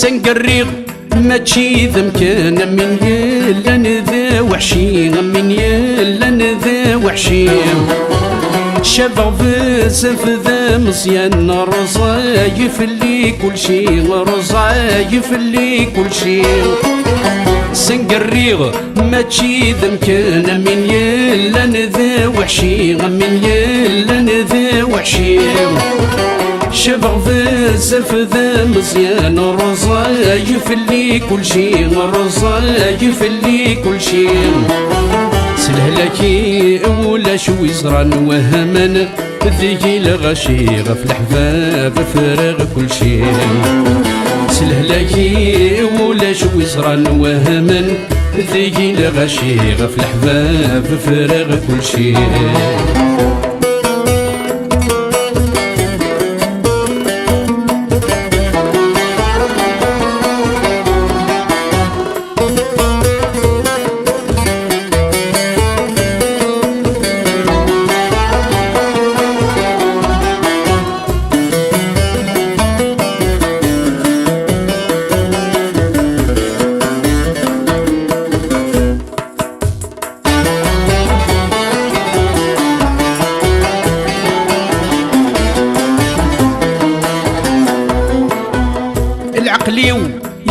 سنقريغ ماشي ذا مكان من يلا ذا وحشي من يلا ذا وحشي شافغ بزاف ذا مزيان رصايف اللي كل شي رصايف اللي كل شي سنقريغ ماشي ذا مكان من يلا ذا وحشي من يلا ذا وحشي شافغ بزاف ذا مزيان رصايف اللي كل شي رصايف اللي كل شي سلهلكي ولا شوي زران وهمن ذيكي لغشي غف الحباب فراغ كل شي سلهلكي ولا شوي زران وهمن ذيكي لغشي غف الحباب فراغ كل شي العقليو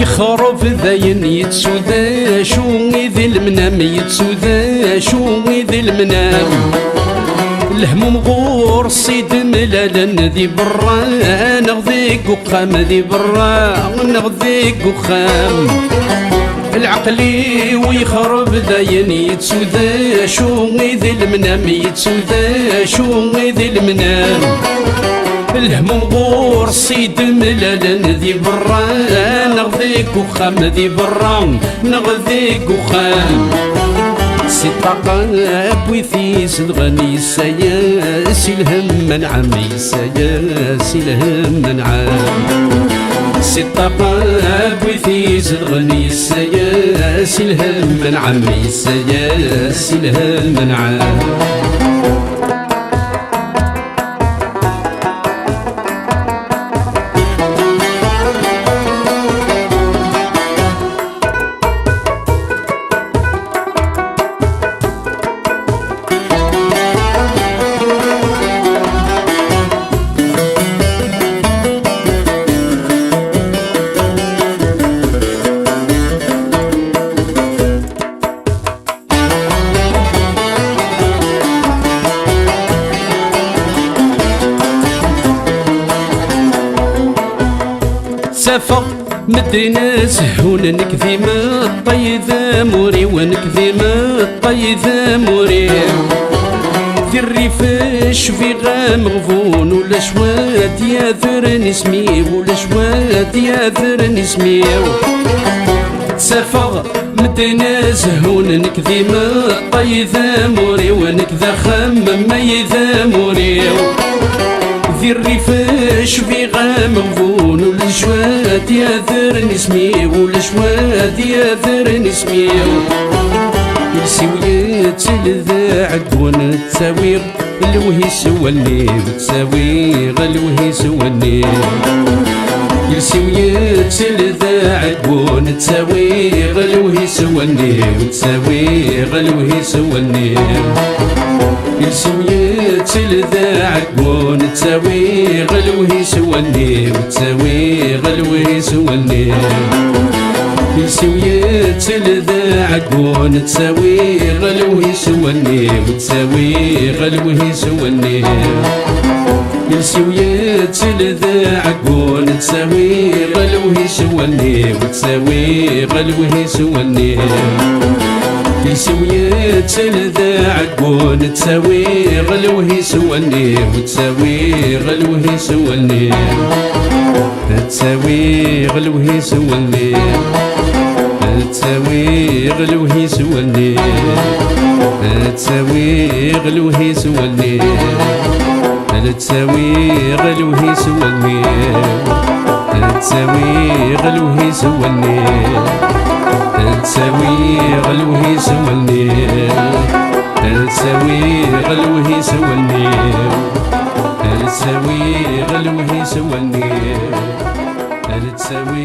يخرب ذاين يتسودا شو ذي المنام يتسودا شو ذي المنام الهموم غور الصيد ملالا ذي برا نغذيك وقام ذي برا نغذيك وخام العقلي ويخرب ذاين يتسودا شو ذي المنام يتسودا شو ذي المنام الهموم غور الصيد ملالا ذي برا نغذيك وخام ذي برا نغذيك وخام سي طاقة بويثي سلغني السيا سي الهم من عمي السيا سي الهم من عام سي طاقة بويثي سلغني السيا سي الهم من عمي السيا سي الهم من عام سافر مدينة سهون نكذي ما الطيذة موري ونكذي ما الطيذة موري في الريف في غام غفون ولا شوات ياثر نسمي ولا شوات ياثر نسمي سافر مدينة سهون نكذي ما الطيذة موري ونكذا خام ما يذا موري في الريف في غام غفون ولا شوات ياثر نسمي ولا شوات ياثر نسمي يسويت الذاعق ونتساوي الوهي سواني وتساوي الوهي سواني يسويت الذاعق ونتساوي الوهي سواني وتساوي الوهي سواني يسويت الذاعق ونتساوي غلوه سواني وتساوي غلوه سواني يسويت الذاعق ونتساوي غلوه سواني وتساوي غلوه سواني يسويت الذاعق ونتساوي غلوه سواني وتساوي غلوه سواني يسويت الذاعق ونتساوي غلوه سواني وتساوي غلوه سواني تساوي غلوه سواني تساوي غلوه سواني تساوي غلوه سواني تساوي غلوه سواني تساوي غلوه سواني تساوي غلوه سواني تساوي غلوه سواني تساوي غلوه سواني تساوي